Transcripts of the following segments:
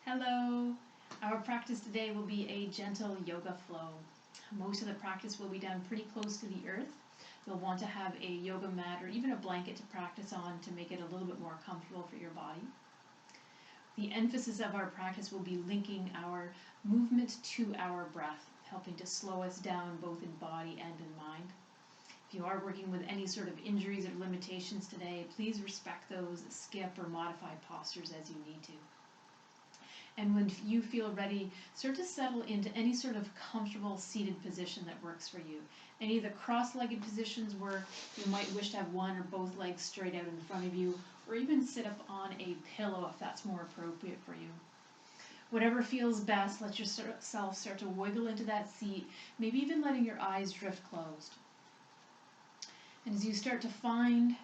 Hello! Our practice today will be a gentle yoga flow. Most of the practice will be done pretty close to the earth. You'll want to have a yoga mat or even a blanket to practice on to make it a little bit more comfortable for your body. The emphasis of our practice will be linking our movement to our breath, helping to slow us down both in body and in mind. If you are working with any sort of injuries or limitations today, please respect those, skip or modify postures as you need to. And when you feel ready, start to settle into any sort of comfortable seated position that works for you. Any of the cross-legged positions work. You might wish to have one or both legs straight out in front of you, or even sit up on a pillow if that's more appropriate for you. Whatever feels best, let yourself start to wiggle into that seat, maybe even letting your eyes drift closed. And as you start to find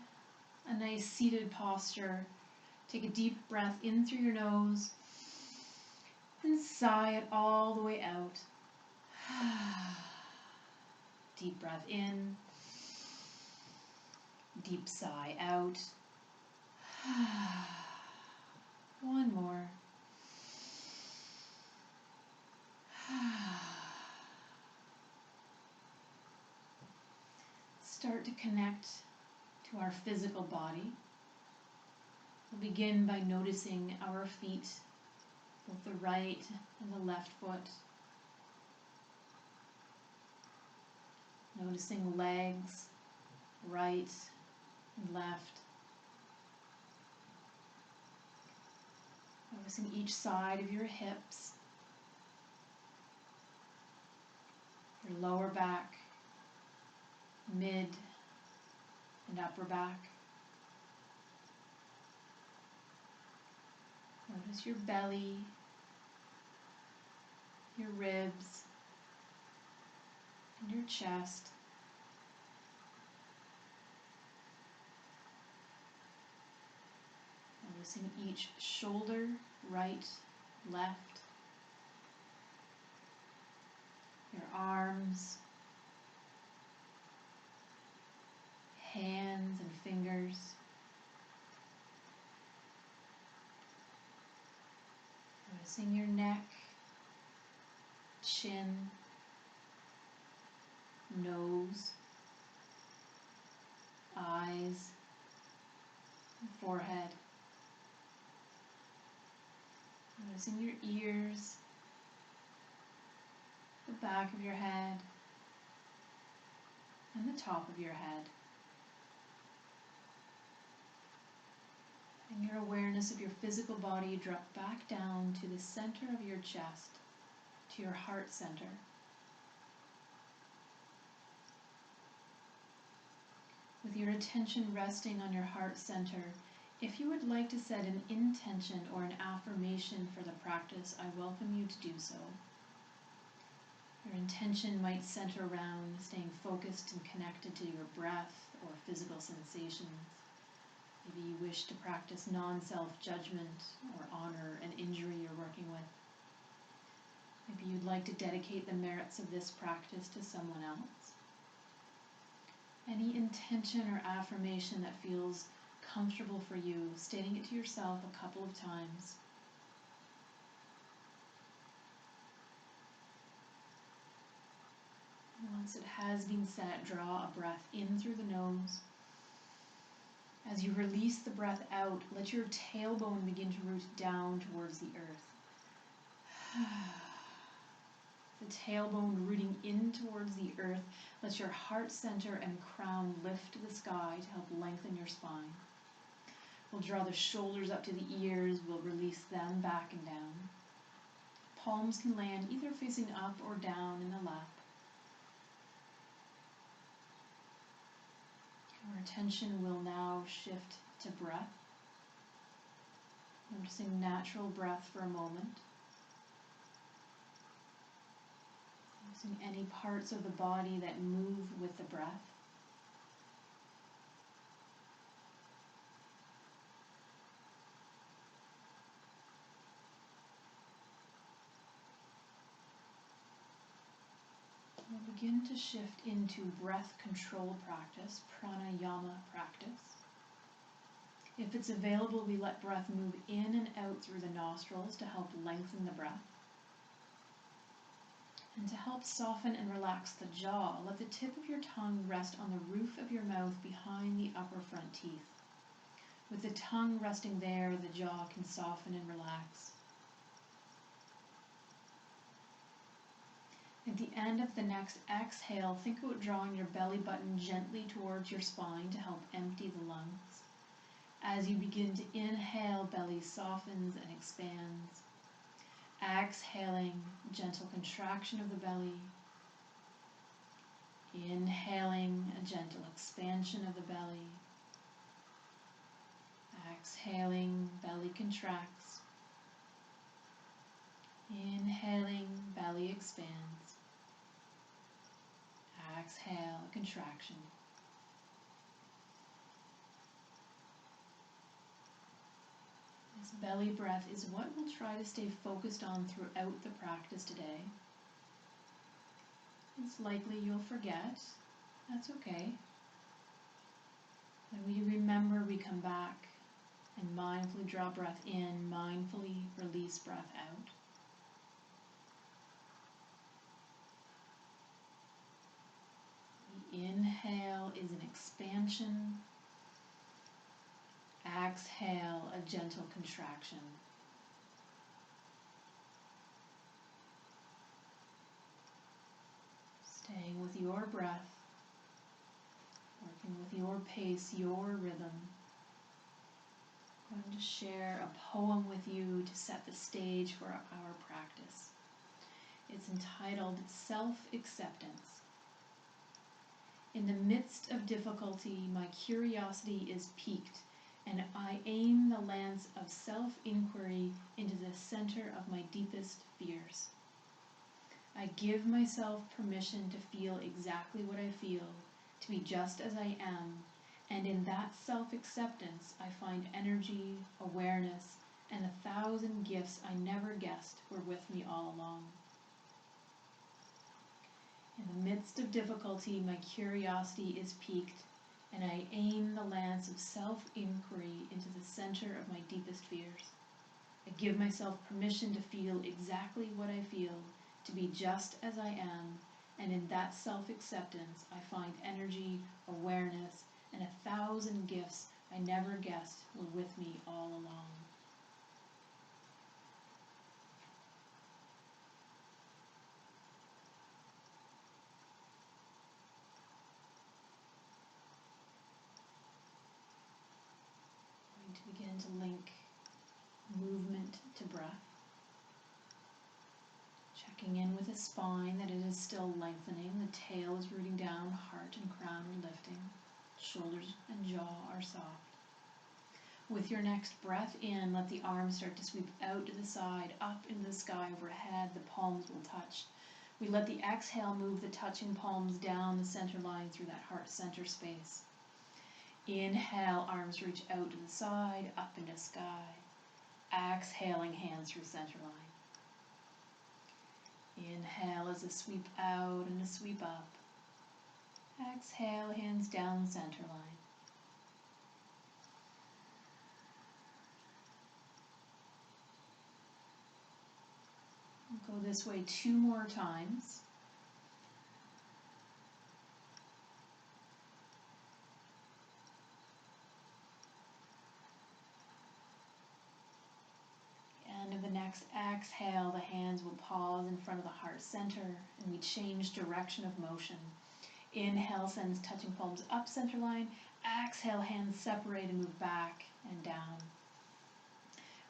a nice seated posture, take a deep breath in through your nose, and sigh it all the way out. Deep breath in. Deep sigh out. One more. Start to connect to our physical body. We'll begin by noticing our feet, both the right and the left foot. Noticing legs, right and left. Noticing each side of your hips, your lower back, mid and upper back. Notice your belly, your ribs, and your chest. Noticing each shoulder, right, left, your arms, hands and fingers. Noticing your neck, chin, nose, eyes, and forehead. Noticing your ears, the back of your head, and the top of your head. And your awareness of your physical body drop back down to the center of your chest, to your heart center. With your attention resting on your heart center, if you would like to set an intention or an affirmation for the practice, I welcome you to do so. Your intention might center around staying focused and connected to your breath or physical sensations. Maybe you wish to practice non-self-judgment or honor an injury you're working with. Maybe you'd like to dedicate the merits of this practice to someone else. Any intention or affirmation that feels comfortable for you, stating it to yourself a couple of times. Once it has been set, draw a breath in through the nose. As you release the breath out, let your tailbone begin to root down towards the earth. The tailbone rooting in towards the earth lets your heart center and crown lift to the sky to help lengthen your spine. We'll draw the shoulders up to the ears. We'll release them back and down. Palms can land either facing up or down in the lap. Our attention will now shift to breath. Noticing natural breath for a moment. Noticing any parts of the body that move with the breath. We'll begin to shift into breath control practice, pranayama practice. If it's available, we let breath move in and out through the nostrils. nostrils to help lengthen the breath. And to help soften and relax the jaw, let the tip of your tongue rest on the roof of your mouth behind the upper front teeth. With the tongue resting there, the jaw can soften and relax. At the end of the next exhale, think about drawing your belly button gently towards your spine to help empty the lungs. As you begin to inhale, belly softens and expands. Exhaling, gentle contraction of the belly. Inhaling, a gentle expansion of the belly. Exhaling, belly contracts. Inhaling, belly expands. Exhale, contraction. This belly breath is what we'll try to stay focused on throughout the practice today. It's likely you'll forget. That's okay. When we remember, we come back and mindfully draw breath in, mindfully release breath out. The inhale is an expansion. Exhale, a gentle contraction. Staying with your breath, working with your pace, your rhythm. I'm going to share a poem with you to set the stage for our practice. It's entitled Self-Acceptance. In the midst of difficulty, my curiosity is piqued, and I aim the lance of self-inquiry into the center of my deepest fears. I give myself permission to feel exactly what I feel, to be just as I am, and in that self-acceptance I find energy, awareness, and 1,000 gifts I never guessed were with me all along. In the midst of difficulty, my curiosity is piqued, and I aim the lance of self-inquiry into the center of my deepest fears. I give myself permission to feel exactly what I feel, to be just as I am, and in that self-acceptance I find energy, awareness, and 1,000 gifts I never guessed were with me all along. I'm going to begin to link movement to breath. Checking in with the spine that it is still lengthening, the tail is rooting down, heart and crown are lifting, shoulders and jaw are soft. With your next breath in, let the arms start to sweep out to the side, up into the sky overhead, the palms will touch. We let the exhale move the touching palms down the center line through that heart center space. Inhale, arms reach out to the side, up into sky. Exhaling, hands through center line. Inhale as a sweep out and a sweep up. Exhale, hands down center line. We'll go this way 2 more times. End of the next exhale, the hands will pause in front of the heart center, and we change direction of motion. Inhale sends touching palms up center line. Exhale, hands separate and move back and down.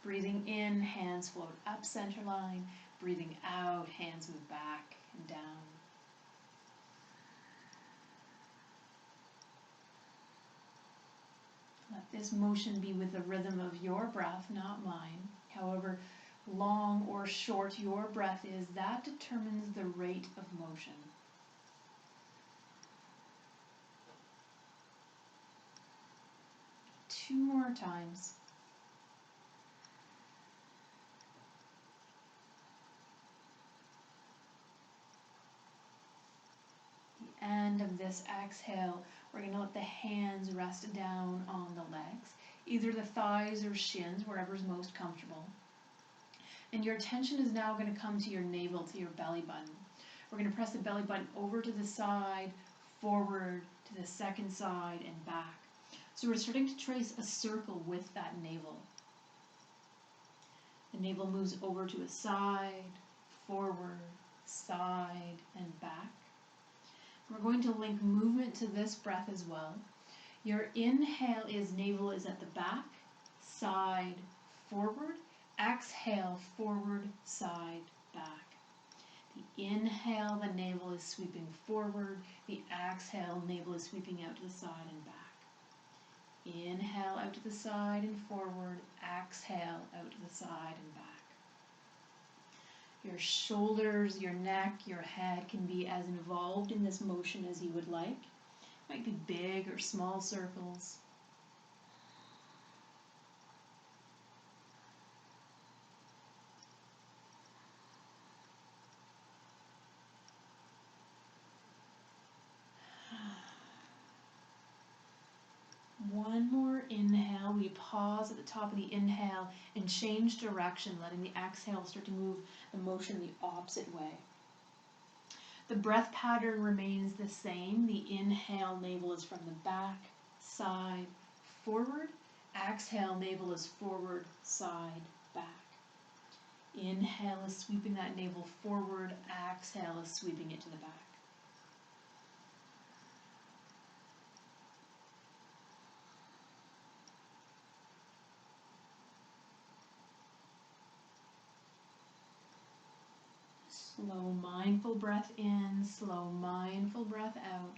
Breathing in, hands float up center line. Breathing out, hands move back and down. Let this motion be with the rhythm of your breath, not mine. However long or short your breath is, that determines the rate of motion. Two more times. The end of this exhale, we're going to let the hands rest down on the legs, either the thighs or shins, wherever's most comfortable. And your attention is now going to come to your navel, to your belly button. We're going to press the belly button over to the side, forward, to the second side, and back. So we're starting to trace a circle with that navel. The navel moves over to a side, forward, side, and back. We're going to link movement to this breath as well. Your inhale is navel is at the back, side, forward. Exhale, forward, side, back. The inhale, the navel is sweeping forward. The exhale, navel is sweeping out to the side and back. Inhale out to the side and forward. Exhale out to the side and back. Your shoulders, your neck, your head can be as involved in this motion as you would like. It might be big or small circles. One more inhale. We pause at the top of the inhale and change direction, letting the exhale start to move the motion the opposite way. The breath pattern remains the same. The inhale, navel is from the back, side, forward. Exhale, navel is forward, side, back. Inhale is sweeping that navel forward. Exhale is sweeping it to the back. Slow, mindful breath in, slow, mindful breath out.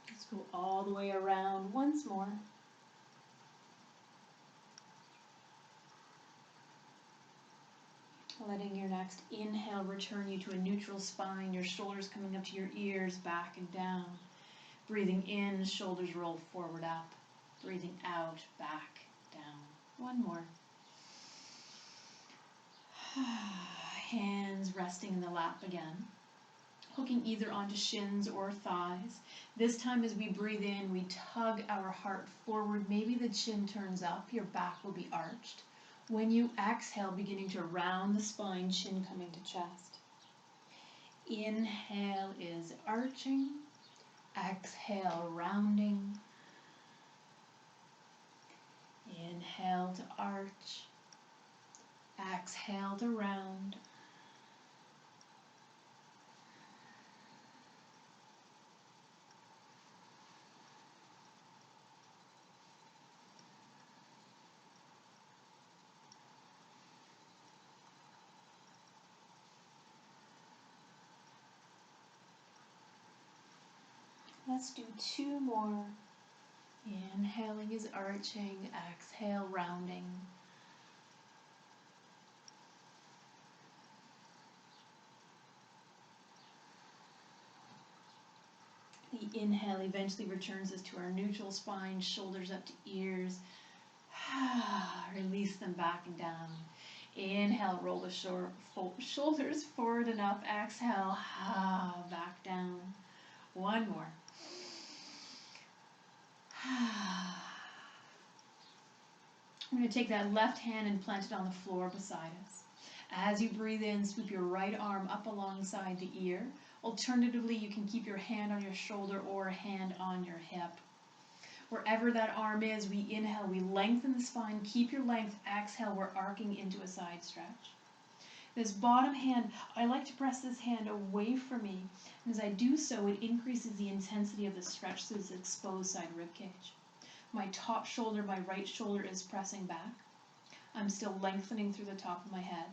Let's go all the way around once more. Letting your next inhale return you to a neutral spine, your shoulders coming up to your ears, back and down. Breathing in, shoulders roll forward, up. Breathing out, back, down. One more. Hands resting in the lap again. Hooking either onto shins or thighs. This time as we breathe in, we tug our heart forward. Maybe the chin turns up, your back will be arched. When you exhale, beginning to round the spine, chin coming to chest. Inhale is arching. Exhale, rounding. Inhale to arch. Exhale to round. Let's do two more. Inhaling is arching, exhale, rounding. The inhale eventually returns us to our neutral spine, shoulders up to ears. Release them back and down. Inhale, roll the shoulders forward and up. Exhale, back down. One more. We're going to take that left hand and plant it on the floor beside us. As you breathe in, sweep your right arm up alongside the ear. Alternatively, you can keep your hand on your shoulder or a hand on your hip. Wherever that arm is, we inhale, we lengthen the spine, keep your length. Exhale, we're arcing into a side stretch. This bottom hand, I like to press this hand away from me. And as I do so, it increases the intensity of the stretch through this exposed side rib cage. My top shoulder, my right shoulder is pressing back. I'm still lengthening through the top of my head.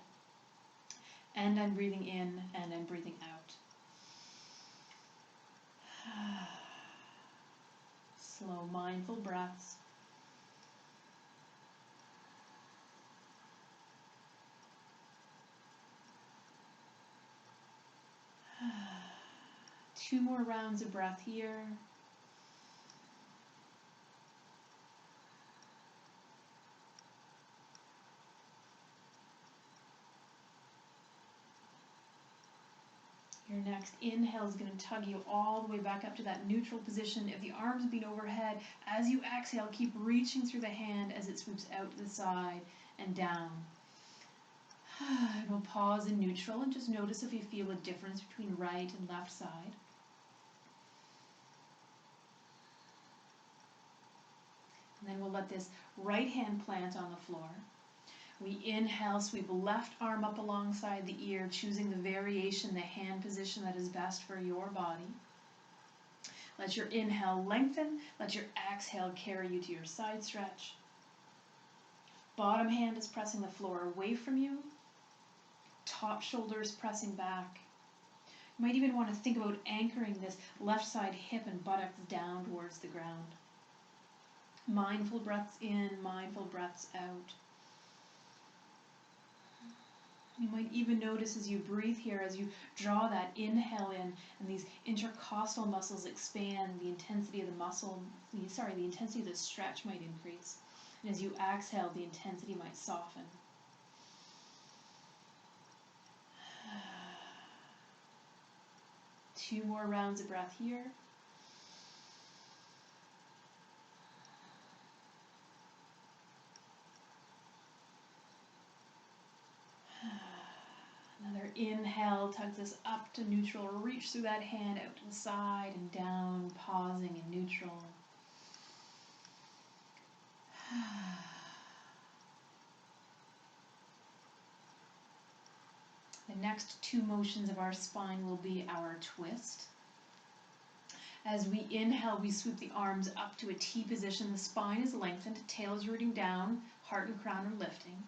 And I'm breathing in and I'm breathing out. Slow, mindful breaths. Two more rounds of breath here. Your next inhale is going to tug you all the way back up to that neutral position. If the arms have been overhead, as you exhale, keep reaching through the hand as it swoops out to the side and down. And we'll pause in neutral and just notice if you feel a difference between right and left side. And then we'll let this right hand plant on the floor. We inhale, sweep left arm up alongside the ear, choosing the variation, the hand position that is best for your body. Let your inhale lengthen. Let your exhale carry you to your side stretch. Bottom hand is pressing the floor away from you. Top shoulder is pressing back. You might even want to think about anchoring this left side hip and buttocks down towards the ground. Mindful breaths in, mindful breaths out. You might even notice as you breathe here, as you draw that inhale in and these intercostal muscles expand, the intensity of the the intensity of the stretch might increase. And as you exhale, the intensity might soften. Two more rounds of breath here. Another inhale tugs us up to neutral. Reach through that hand out to the side and down, pausing in neutral. The next two motions of our spine will be our twist. As we inhale, we swoop the arms up to a T position. The spine is lengthened, tail is rooting down, heart and crown are lifting.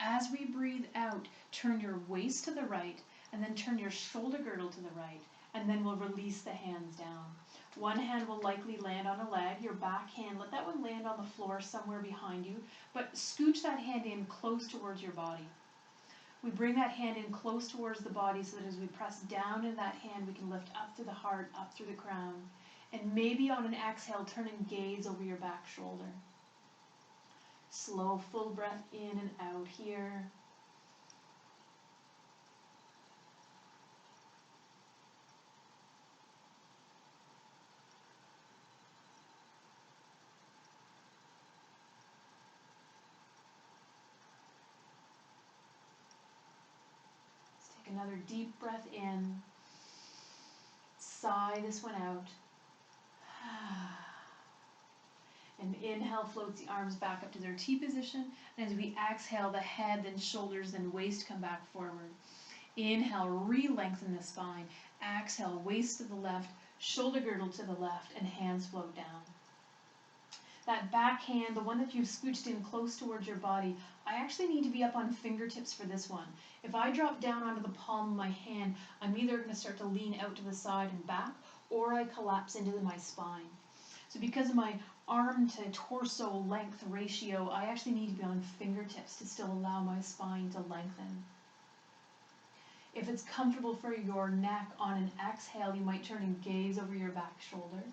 As we breathe out, turn your waist to the right, and then turn your shoulder girdle to the right, and then we'll release the hands down. One hand will likely land on a leg, your back hand, let that one land on the floor somewhere behind you, but scooch that hand in close towards your body. We bring that hand in close towards the body so that as we press down in that hand, we can lift up through the heart, up through the crown. And maybe on an exhale, turn and gaze over your back shoulder. Slow, full breath in and out here. Another deep breath in. Sigh this one out. And inhale floats the arms back up to their T position. And as we exhale, the head, then shoulders, then waist come back forward. Inhale, re-lengthen the spine. Exhale, waist to the left, shoulder girdle to the left, and hands float down. That back hand, the one that you've scooched in close towards your body, I actually need to be up on fingertips for this one. If I drop down onto the palm of my hand, I'm either going to start to lean out to the side and back, or I collapse into my spine. So because of my arm to torso length ratio, I actually need to be on fingertips to still allow my spine to lengthen. If it's comfortable for your neck, on an exhale, you might turn and gaze over your back shoulder.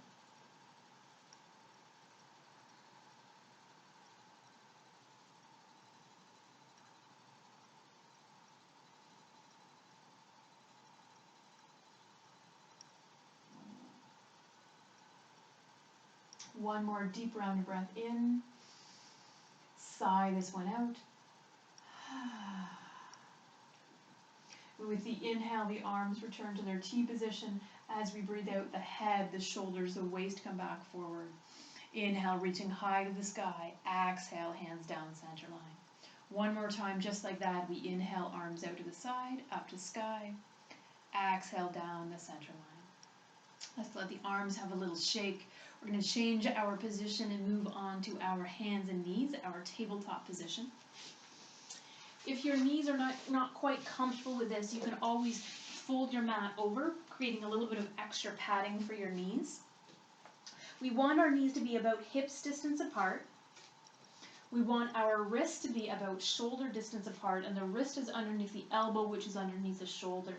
One more deep round of breath in. Sigh this one out. With the inhale, the arms return to their T position. As we breathe out, the head, the shoulders, the waist come back forward. Inhale, reaching high to the sky. Exhale, hands down center line. One more time, just like that. We inhale, arms out to the side, up to sky. Exhale, down the center line. Let's let the arms have a little shake. We're going to change our position and move on to our hands and knees, our tabletop position. If your knees are not quite comfortable with this, you can always fold your mat over, creating a little bit of extra padding for your knees. We want our knees to be about hips distance apart. We want our wrist to be about shoulder distance apart, and the wrist is underneath the elbow, which is underneath the shoulder.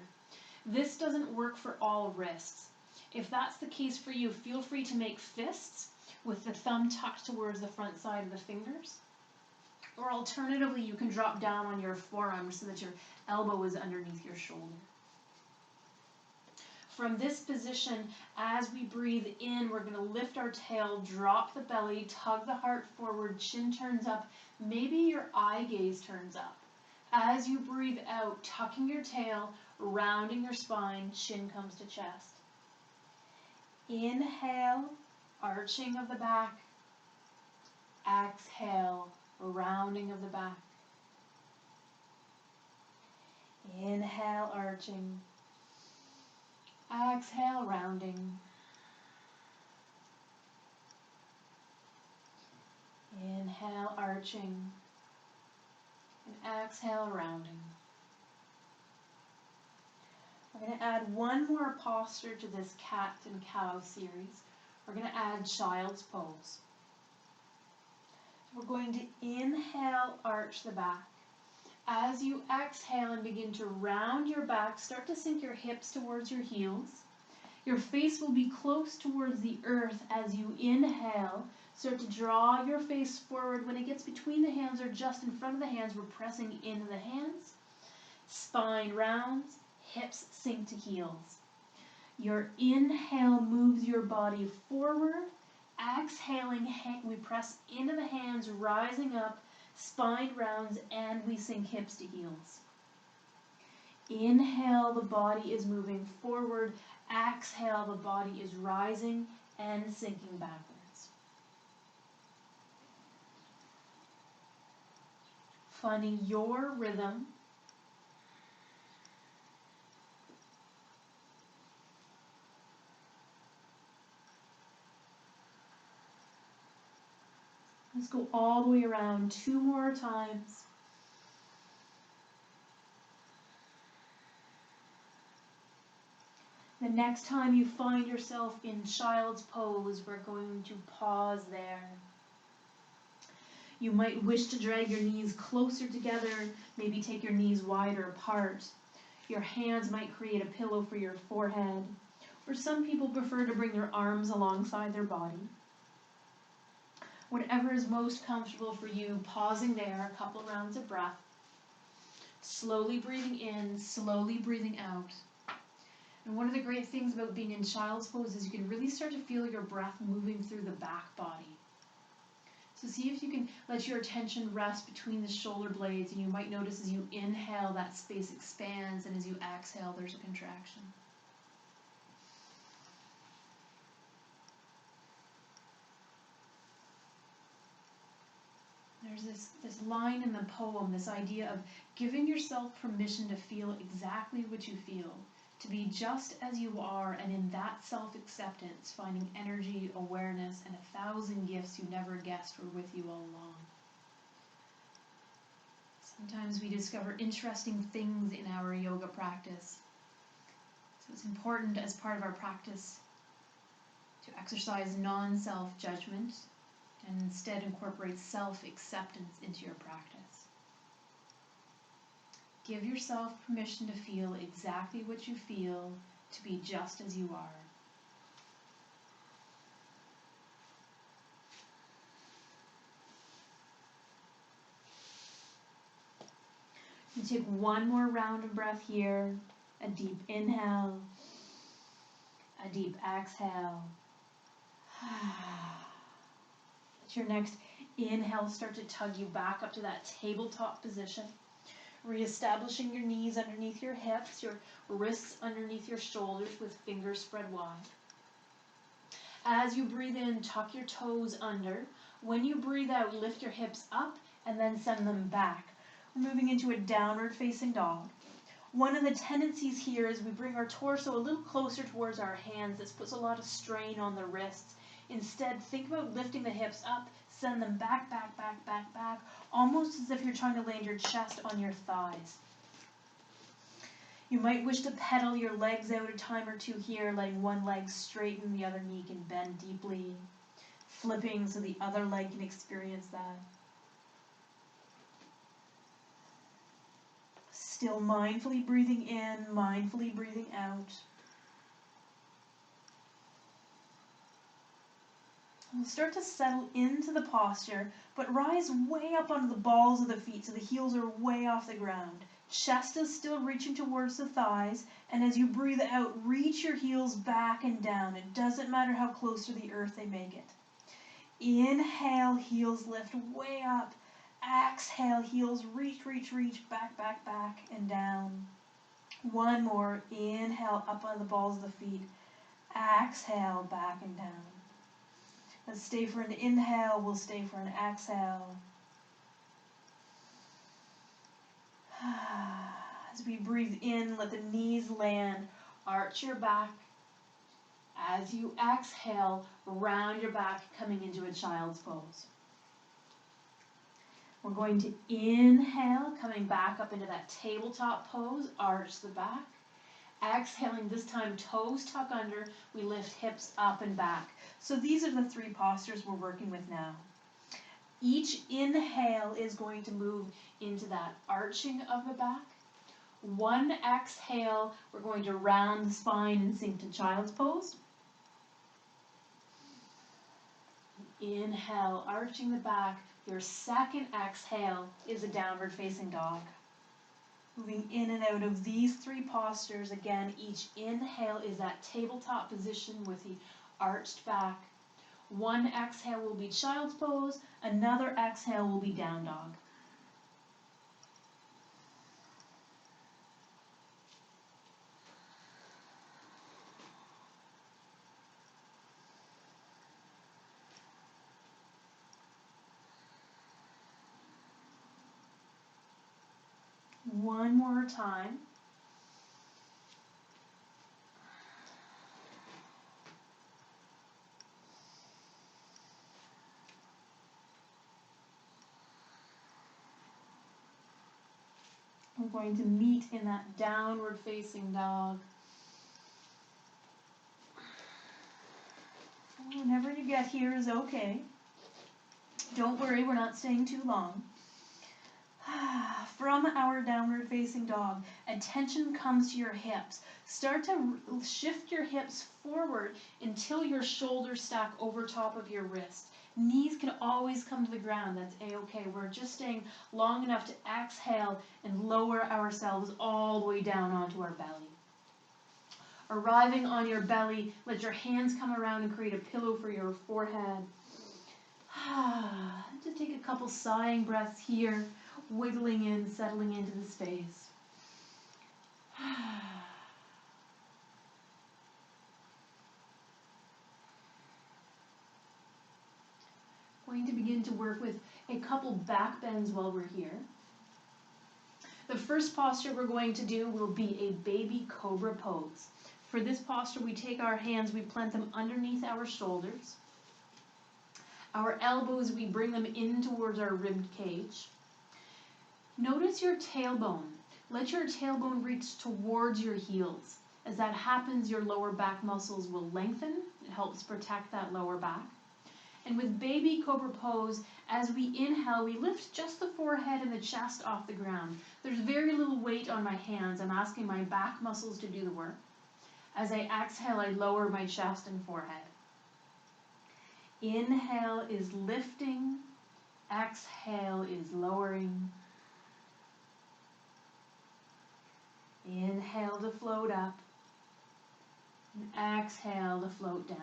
This doesn't work for all wrists. If that's the case for you, feel free to make fists with the thumb tucked towards the front side of the fingers. Or alternatively, you can drop down on your forearm so that your elbow is underneath your shoulder. From this position, as we breathe in, we're going to lift our tail, drop the belly, tug the heart forward, chin turns up, maybe your eye gaze turns up. As you breathe out, tucking your tail, rounding your spine, chin comes to chest. Inhale, arching of the back. Exhale, rounding of the back. Inhale, arching. Exhale, rounding. Inhale, arching. And exhale, rounding. We're going to add one more posture to this cat and cow series. We're going to add child's pose. We're going to inhale, arch the back. As you exhale and begin to round your back, start to sink your hips towards your heels. Your face will be close towards the earth as you inhale. Start to draw your face forward. When it gets between the hands or just in front of the hands, we're pressing into the hands. Spine rounds, hips sink to heels. Your inhale moves your body forward. Exhaling, we press into the hands, rising up. Spine rounds, and we sink hips to heels. Inhale, the body is moving forward. Exhale, the body is rising and sinking backwards. Finding your rhythm. Let's go all the way around 2 more times. The next time you find yourself in child's pose, we're going to pause there. You might wish to drag your knees closer together, maybe take your knees wider apart. Your hands might create a pillow for your forehead, or some people prefer to bring their arms alongside their body. Whatever is most comfortable for you, pausing there, a couple rounds of breath. Slowly breathing in, slowly breathing out. And one of the great things about being in child's pose is you can really start to feel your breath moving through the back body. So see if you can let your attention rest between the shoulder blades, and you might notice as you inhale that space expands, and as you exhale there's a contraction. There's this line in the poem, this idea of giving yourself permission to feel exactly what you feel, to be just as you are, and in that self-acceptance, finding energy, awareness, and 1,000 gifts you never guessed were with you all along. Sometimes we discover interesting things in our yoga practice. So it's important as part of our practice to exercise non-self-judgment and instead incorporate self-acceptance into your practice. Give yourself permission to feel exactly what you feel, to be just as you are. You take one more round of breath here, a deep inhale, a deep exhale. Let your next inhale start to tug you back up to that tabletop position. Reestablishing your knees underneath your hips, your wrists underneath your shoulders with fingers spread wide. As you breathe in, tuck your toes under. When you breathe out, lift your hips up and then send them back. We're moving into a downward facing dog. One of the tendencies here is we bring our torso a little closer towards our hands. This puts a lot of strain on the wrists. Instead, think about lifting the hips up, send them back, back, back, back, back, almost as if you're trying to land your chest on your thighs. You might wish to pedal your legs out a time or two here, letting one leg straighten, the other knee can bend deeply, flipping so the other leg can experience that. Still mindfully breathing in, mindfully breathing out. And start to settle into the posture, but rise way up onto the balls of the feet so the heels are way off the ground. Chest is still reaching towards the thighs, and as you breathe out, reach your heels back and down. It doesn't matter how close to the earth they make it. Inhale, heels lift way up. Exhale, heels reach, reach, reach, back, back, back, and down. One more. Inhale, up on the balls of the feet. Exhale, back and down. Let's stay for an inhale. We'll stay for an exhale. As we breathe in, let the knees land. Arch your back. As you exhale, round your back, coming into a child's pose. We're going to inhale, coming back up into that tabletop pose, arch the back. Exhaling, this time toes tuck under, we lift hips up and back. So these are the three postures we're working with now. Each inhale is going to move into that arching of the back. One exhale, we're going to round the spine and sink to child's pose. Inhale, arching the back. Your second exhale is a downward facing dog. Moving in and out of these three postures. Again, each inhale is that tabletop position with the arched back. One exhale will be child's pose. Another exhale will be down dog. One more time. We're going to meet in that downward facing dog. Whenever you get here is okay. Don't worry, we're not staying too long. From our downward facing dog, attention comes to your hips. Start to shift your hips forward until your shoulders stack over top of your wrist. Knees can always come to the ground, that's a-okay. We're just staying long enough to exhale and lower ourselves all the way down onto our belly. Arriving on your belly, let your hands come around and create a pillow for your forehead. Just take a couple sighing breaths here, wiggling in, settling into the space. Going to begin to work with a couple back bends while we're here. The first posture we're going to do will be a baby cobra pose. For this posture, we take our hands, we plant them underneath our shoulders. Our elbows, we bring them in towards our rib cage. Notice your tailbone. Let your tailbone reach towards your heels. As that happens, your lower back muscles will lengthen. It helps protect that lower back. And with baby cobra pose, as we inhale, we lift just the forehead and the chest off the ground. There's very little weight on my hands. I'm asking my back muscles to do the work. As I exhale, I lower my chest and forehead. Inhale is lifting. Exhale is lowering. Inhale to float up. And exhale to float down.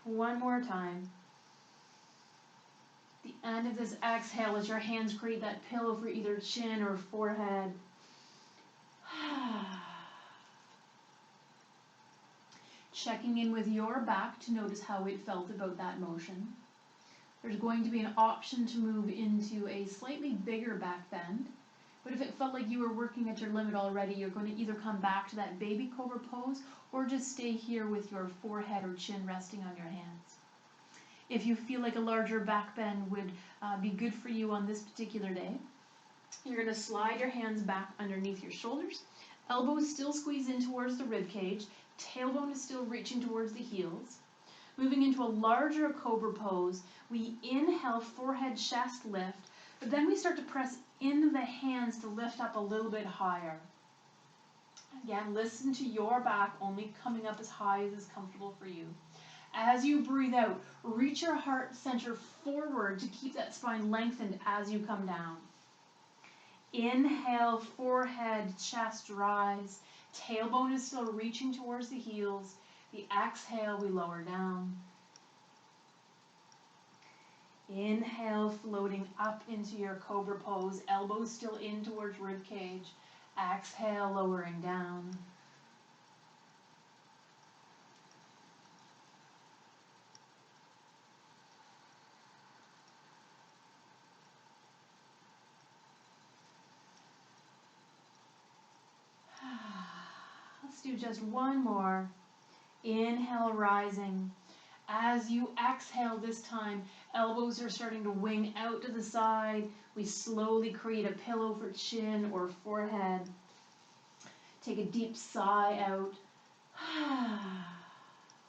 One more time. At the end of this exhale, let your hands create that pillow for either chin or forehead. Checking in with your back to notice how it felt about that motion. There's going to be an option to move into a slightly bigger back bend. But if it felt like you were working at your limit already, you're going to either come back to that baby cobra pose or just stay here with your forehead or chin resting on your hands. If you feel like a larger back bend would be good for you on this particular day, you're going to slide your hands back underneath your shoulders. Elbows still squeeze in towards the rib cage. Tailbone is still reaching towards the heels. Moving into a larger cobra pose, we inhale, forehead, chest lift, but then we start to press into the hands to lift up a little bit higher. Again, listen to your back only coming up as high as is comfortable for you. As you breathe out, reach your heart center forward to keep that spine lengthened as you come down. Inhale, forehead, chest rise. Tailbone is still reaching towards the heels. The exhale, we lower down. Inhale, floating up into your cobra pose. Elbows still in towards rib cage. Exhale, lowering down. Let's do just one more. Inhale, rising. As you exhale this time, elbows are starting to wing out to the side. We slowly create a pillow for chin or forehead. Take a deep sigh out.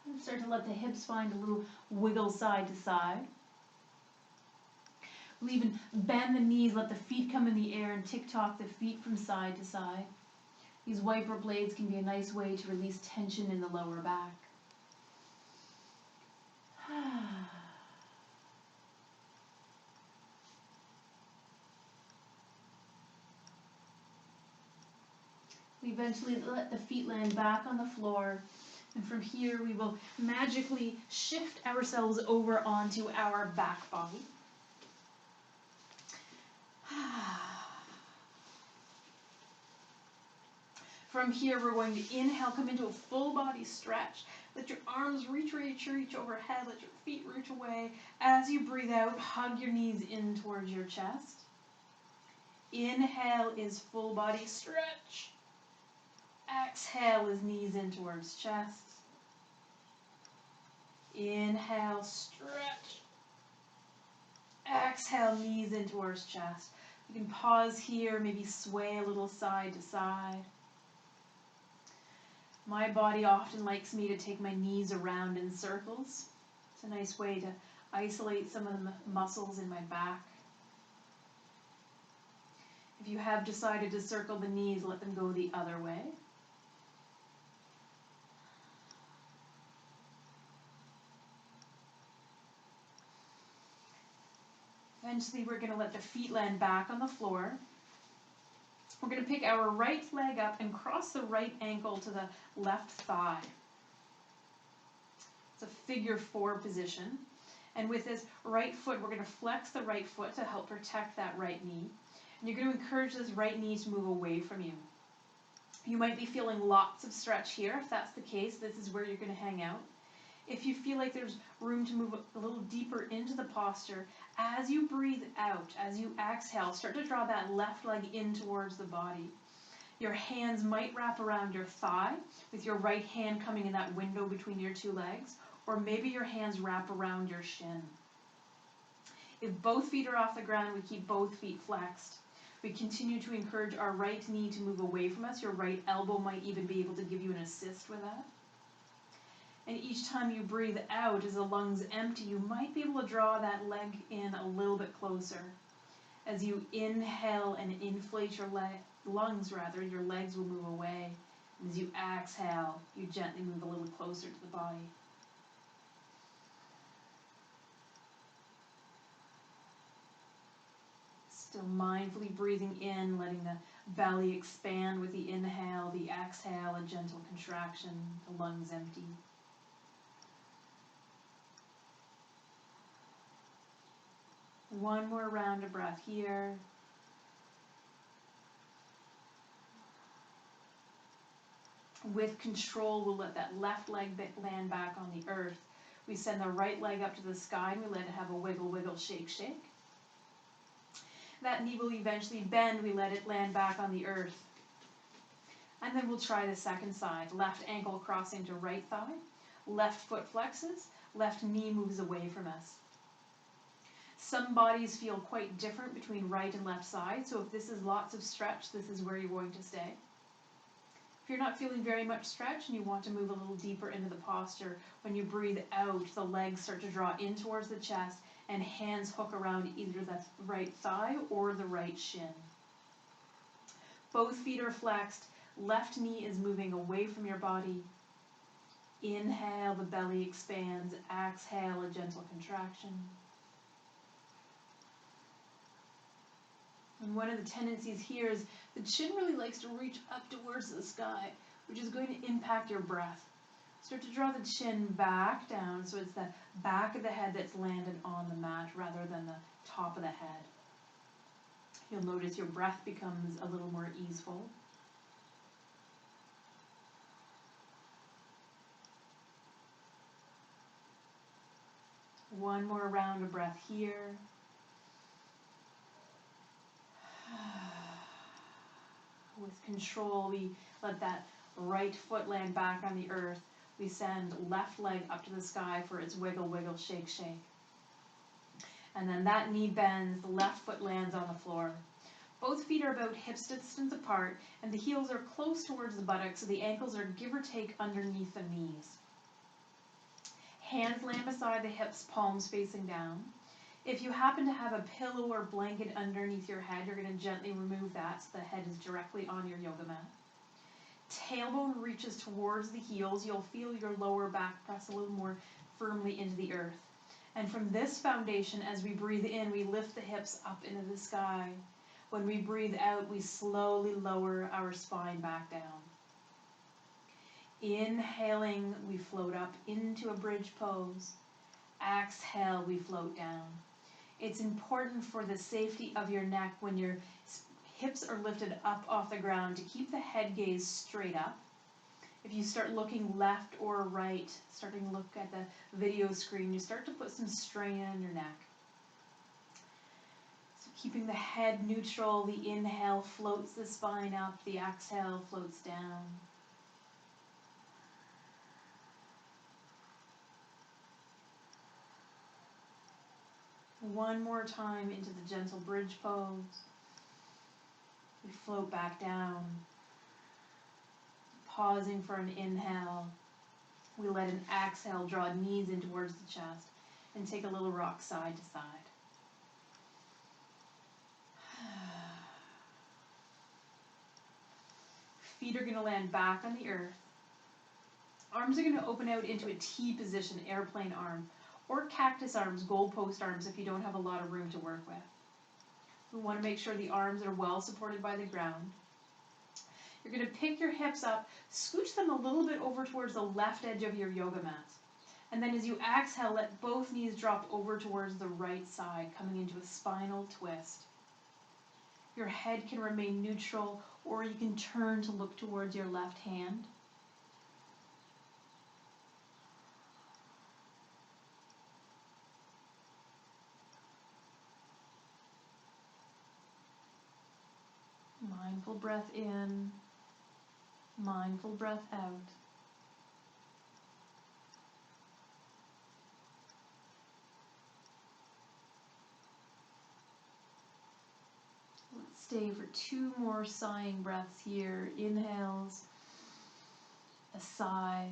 And start to let the hips find a little wiggle side to side. We'll even bend the knees, let the feet come in the air, and tick-tock the feet from side to side. These wiper blades can be a nice way to release tension in the lower back. We eventually let the feet land back on the floor, and from here we will magically shift ourselves over onto our back body. From here we're going to inhale, come into a full body stretch. Let your arms reach overhead, let your feet reach away. As you breathe out, hug your knees in towards your chest. Inhale is full body stretch. Exhale is knees in towards chest. Inhale, stretch. Exhale, knees in towards chest. You can pause here, maybe sway a little side to side. My body often likes me to take my knees around in circles. It's a nice way to isolate some of the muscles in my back. If you have decided to circle the knees, let them go the other way. Eventually, we're going to let the feet land back on the floor. We're going to pick our right leg up and cross the right ankle to the left thigh. It's a figure 4 position. And with this right foot, we're going to flex the right foot to help protect that right knee. And you're going to encourage this right knee to move away from you. You might be feeling lots of stretch here. If that's the case, this is where you're going to hang out. If you feel like there's room to move a little deeper into the posture, as you breathe out, as you exhale, start to draw that left leg in towards the body. Your hands might wrap around your thigh, with your right hand coming in that window between your two legs, or maybe your hands wrap around your shin. If both feet are off the ground, we keep both feet flexed. We continue to encourage our right knee to move away from us. Your right elbow might even be able to give you an assist with that. And each time you breathe out, as the lungs empty, you might be able to draw that leg in a little bit closer. As you inhale and inflate your lungs, your legs will move away. And as you exhale, you gently move a little closer to the body. Still mindfully breathing in, letting the belly expand with the inhale, the exhale, a gentle contraction, the lungs empty. One more round of breath here. With control, we'll let that left leg land back on the earth. We send the right leg up to the sky and we let it have a wiggle, wiggle, shake, shake. That knee will eventually bend. We let it land back on the earth. And then we'll try the second side. Left ankle crossing to right thigh. Left foot flexes. Left knee moves away from us. Some bodies feel quite different between right and left side, so if this is lots of stretch, this is where you're going to stay. If you're not feeling very much stretch and you want to move a little deeper into the posture, when you breathe out, the legs start to draw in towards the chest and hands hook around either the right thigh or the right shin. Both feet are flexed. left knee is moving away from your body. Inhale, the belly expands. Exhale, a gentle contraction. And one of the tendencies here is the chin really likes to reach up towards the sky, which is going to impact your breath. Start to draw the chin back down so it's the back of the head that's landed on the mat rather than the top of the head. You'll notice your breath becomes a little more easeful. One more round of breath here. With control, we let that right foot land back on the earth. We send left leg up to the sky for its wiggle, wiggle, shake, shake. And then that knee bends, the left foot lands on the floor. Both feet are about hip distance apart, and the heels are close towards the buttocks, so the ankles are give or take underneath the knees. Hands land beside the hips, palms facing down. If you happen to have a pillow or blanket underneath your head, you're going to gently remove that so the head is directly on your yoga mat. Tailbone reaches towards the heels. You'll feel your lower back press a little more firmly into the earth. And from this foundation, as we breathe in, we lift the hips up into the sky. When we breathe out, we slowly lower our spine back down. Inhaling, we float up into a bridge pose. Exhale, we float down. It's important for the safety of your neck when your hips are lifted up off the ground to keep the head gaze straight up. If you start looking left or right, starting to look at the video screen, you start to put some strain on your neck. So keeping the head neutral, the inhale floats the spine up, the exhale floats down. One more time into the gentle bridge pose. We float back down. Pausing for an inhale. We let an exhale draw knees in towards the chest and take a little rock side to side. Feet are going to land back on the earth. Arms are going to open out into a T position, airplane arm, or cactus arms, goalpost arms if you don't have a lot of room to work with. We want to make sure the arms are well supported by the ground. You're going to pick your hips up, scooch them a little bit over towards the left edge of your yoga mat. And then as you exhale, let both knees drop over towards the right side, coming into a spinal twist. Your head can remain neutral, or you can turn to look towards your left hand. Mindful breath in, mindful breath out. Let's stay for 2 more sighing breaths here. Inhales, a sigh,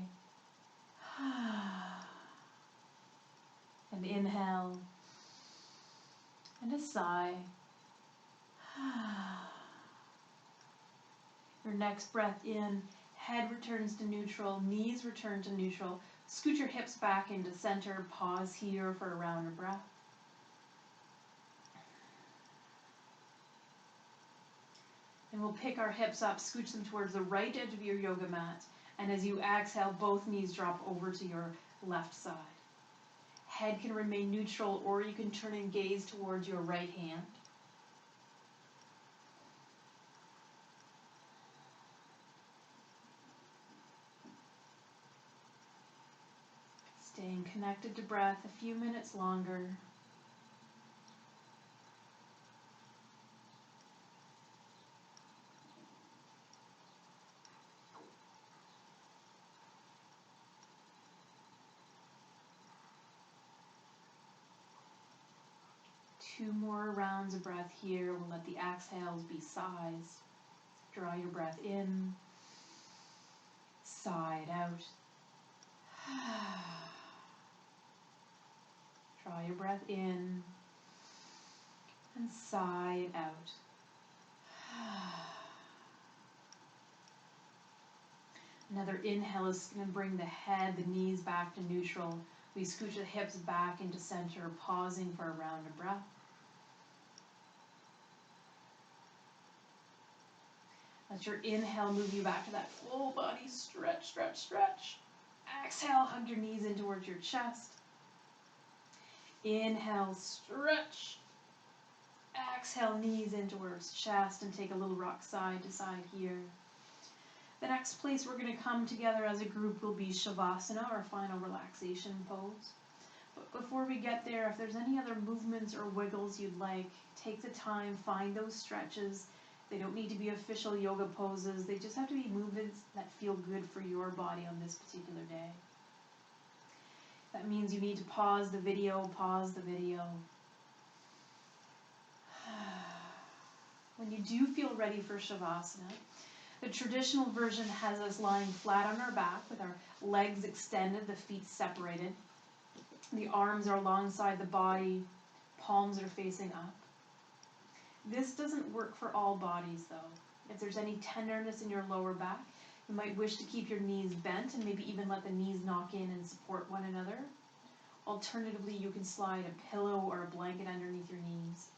and inhale, and a sigh. Your next breath in, head returns to neutral, knees return to neutral. Scoot your hips back into center. Pause here for a round of breath. And we'll pick our hips up, scooch them towards the right edge of your yoga mat. And as you exhale, both knees drop over to your left side. Head can remain neutral, or you can turn and gaze towards your right hand. Staying connected to breath a few minutes longer. Two more rounds of breath here. We'll let the exhales be sighs. Draw your breath in, sigh it out. Draw your breath in and sigh it out. Another inhale is going to bring the head, the knees back to neutral. We scooch the hips back into center, pausing for a round of breath. Let your inhale move you back to that full body stretch, stretch, stretch. Exhale, hug your knees in towards your chest. Inhale, stretch. Exhale, knees in towards chest, and take a little rock side to side here. The next place we're going to come together as a group will be Shavasana, our final relaxation pose. But before we get there, if there's any other movements or wiggles you'd like, take the time, find those stretches. They don't need to be official yoga poses. They just have to be movements that feel good for your body on this particular day. That means you need to pause the video, pause the video. When you do feel ready for Shavasana, the traditional version has us lying flat on our back with our legs extended, the feet separated. The arms are alongside the body, palms are facing up. This doesn't work for all bodies though. If there's any tenderness in your lower back, you might wish to keep your knees bent and maybe even let the knees knock in and support one another. Alternatively, you can slide a pillow or a blanket underneath your knees.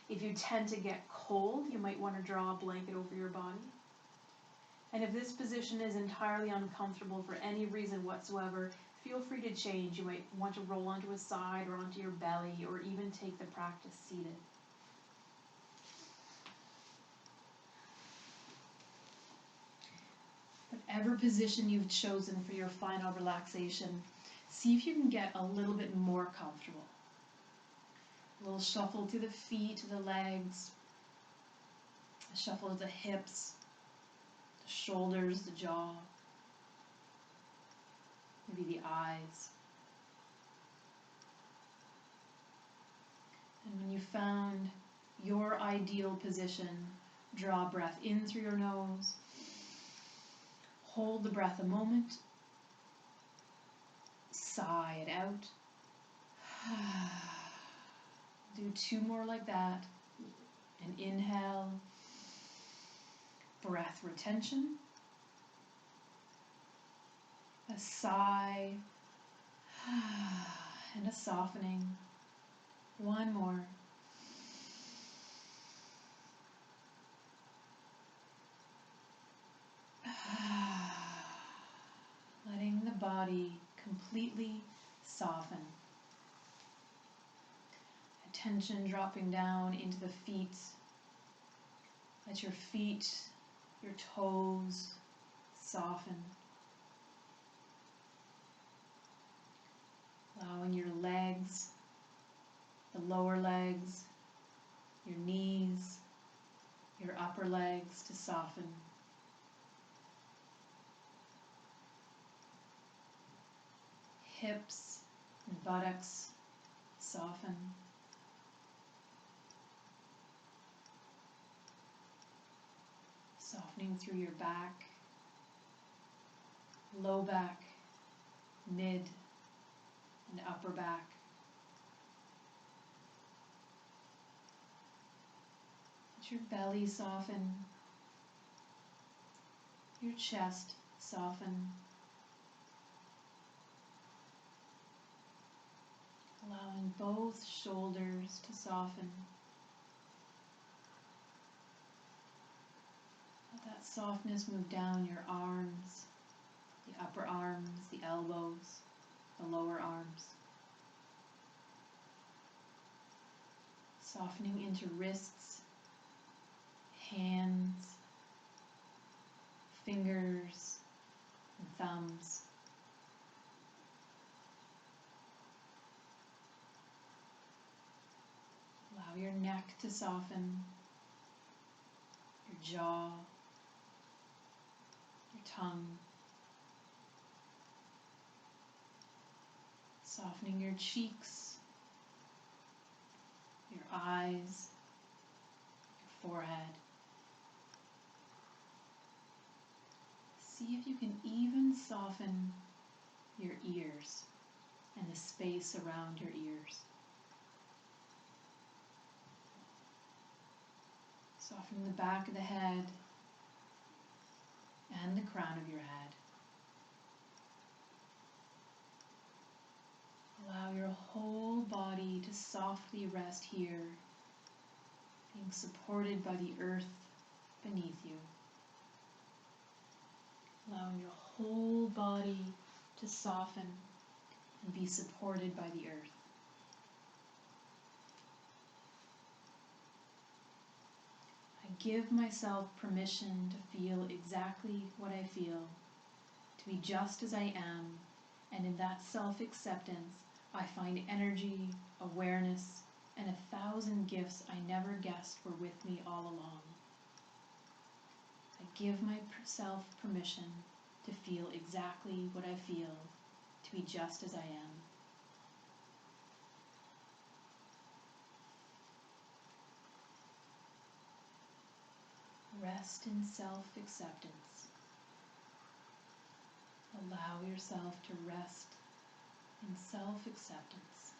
If you tend to get cold, you might want to draw a blanket over your body. And if this position is entirely uncomfortable for any reason whatsoever, feel free to change. You might want to roll onto a side or onto your belly, or even take the practice seated. Whatever position you've chosen for your final relaxation, see if you can get a little bit more comfortable. A little shuffle to the feet, to the legs, a shuffle to the hips, the shoulders, the jaw, maybe the eyes. And when you found your ideal position, draw breath in through your nose. Hold the breath a moment. Sigh it out. Do 2 more like that. And inhale. Breath retention. A sigh. And a softening. 1 more. Letting the body completely soften. Attention dropping down into the feet. Let your feet, your toes soften. Allowing your legs, the lower legs, your knees, your upper legs to soften. Hips and buttocks soften. Softening through your back, low back, mid and upper back. Let your belly soften, your chest soften. Allowing both shoulders to soften. Let that softness move down your arms, the upper arms, the elbows, the lower arms. Softening into wrists, hands, fingers, and thumbs. Allow your neck to soften, your jaw, your tongue. Softening your cheeks, your eyes, your forehead. See if you can even soften your ears and the space around your ears. Softening the back of the head and the crown of your head. Allow your whole body to softly rest here, being supported by the earth beneath you. Allowing your whole body to soften and be supported by the earth. I give myself permission to feel exactly what I feel, to be just as I am, and in that self-acceptance, I find energy, awareness, and 1,000 gifts I never guessed were with me all along. I give myself permission to feel exactly what I feel, to be just as I am. Rest in self-acceptance. Allow yourself to rest in self-acceptance.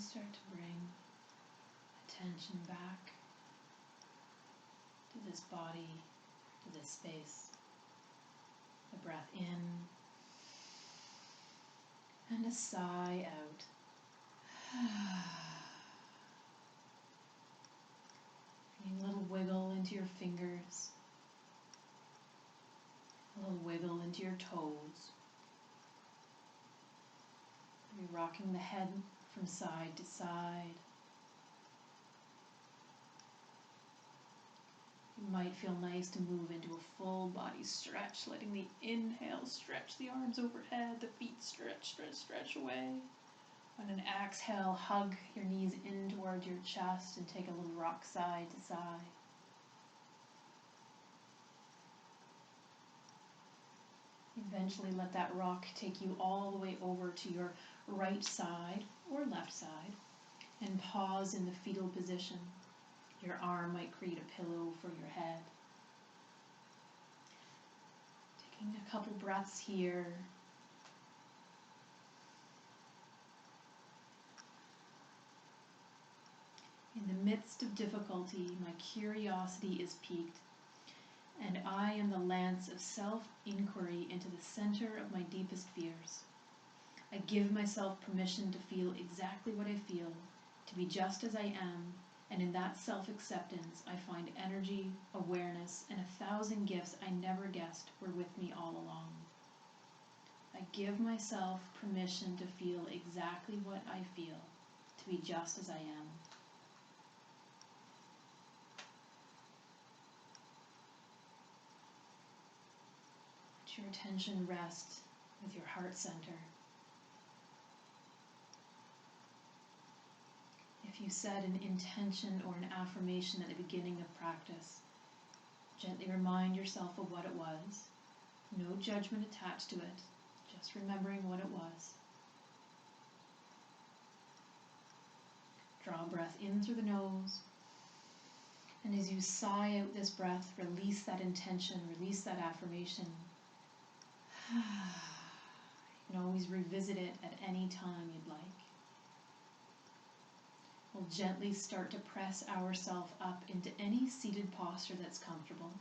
start to bring attention back to this body, to this space. A breath in and a sigh out. A little wiggle into your fingers, a little wiggle into your toes. Maybe rocking the head from side to side. It might feel nice to move into a full body stretch, letting the inhale stretch the arms overhead, the feet stretch away. On an exhale, hug your knees in towards your chest and take a little rock side to side. Eventually let that rock take you all the way over to your right side or left side and pause in the fetal position. Your arm might create a pillow for your head. Taking a couple breaths here. In the midst of difficulty, my curiosity is piqued, and I am the lance of self-inquiry into the center of my deepest fears. I give myself permission to feel exactly what I feel, to be just as I am, and in that self-acceptance I find energy, awareness, and 1,000 gifts I never guessed were with me all along. I give myself permission to feel exactly what I feel, to be just as I am. Let your attention rest with your heart center. If you set an intention or an affirmation at the beginning of practice, gently remind yourself of what it was. No judgment attached to it, just remembering what it was. Draw a breath in through the nose, and as you sigh out this breath, release that intention, release that affirmation. You can always revisit it at any time you'd like. We'll gently start to press ourselves up into any seated posture that's comfortable.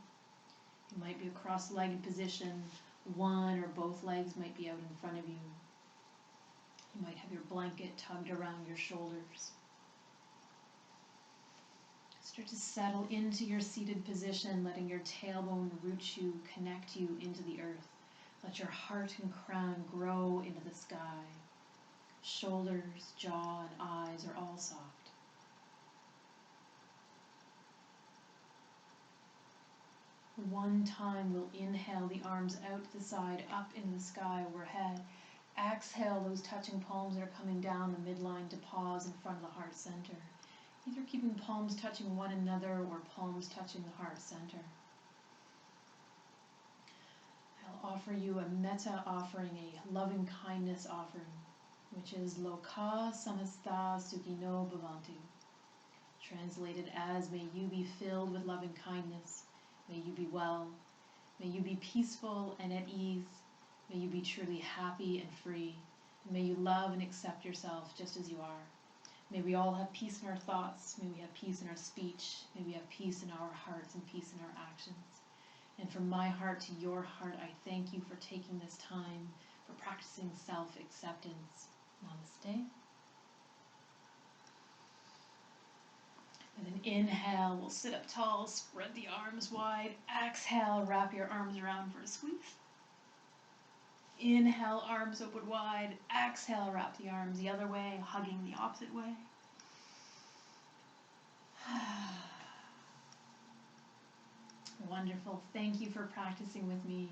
You might be a cross-legged position. One or both legs might be out in front of you. You might have your blanket tugged around your shoulders. Start to settle into your seated position, letting your tailbone root you, connect you into the earth. Let your heart and crown grow into the sky. Shoulders, jaw, and eyes are all soft. One time we'll inhale the arms out to the side, up into the sky overhead. Exhale those touching palms that are coming down the midline to pause in front of the heart center. Either keeping palms touching one another or palms touching the heart center. I'll offer you a metta offering, a loving kindness offering, which is Loka Samasta Sukhino Bhavantu. Translated as, may you be filled with loving kindness. May you be well. May you be peaceful and at ease. May you be truly happy and free. And may you love and accept yourself just as you are. May we all have peace in our thoughts. May we have peace in our speech. May we have peace in our hearts and peace in our actions. And from my heart to your heart, I thank you for taking this time, for practicing self-acceptance. Namaste. With an inhale, we'll sit up tall, spread the arms wide. Exhale, wrap your arms around for a squeeze. Inhale, arms open wide. Exhale, wrap the arms the other way, hugging the opposite way. Wonderful. Thank you for practicing with me.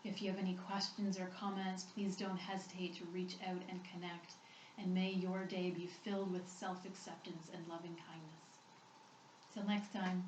If you have any questions or comments, please don't hesitate to reach out and connect. And may your day be filled with self-acceptance and loving kindness. Till next time.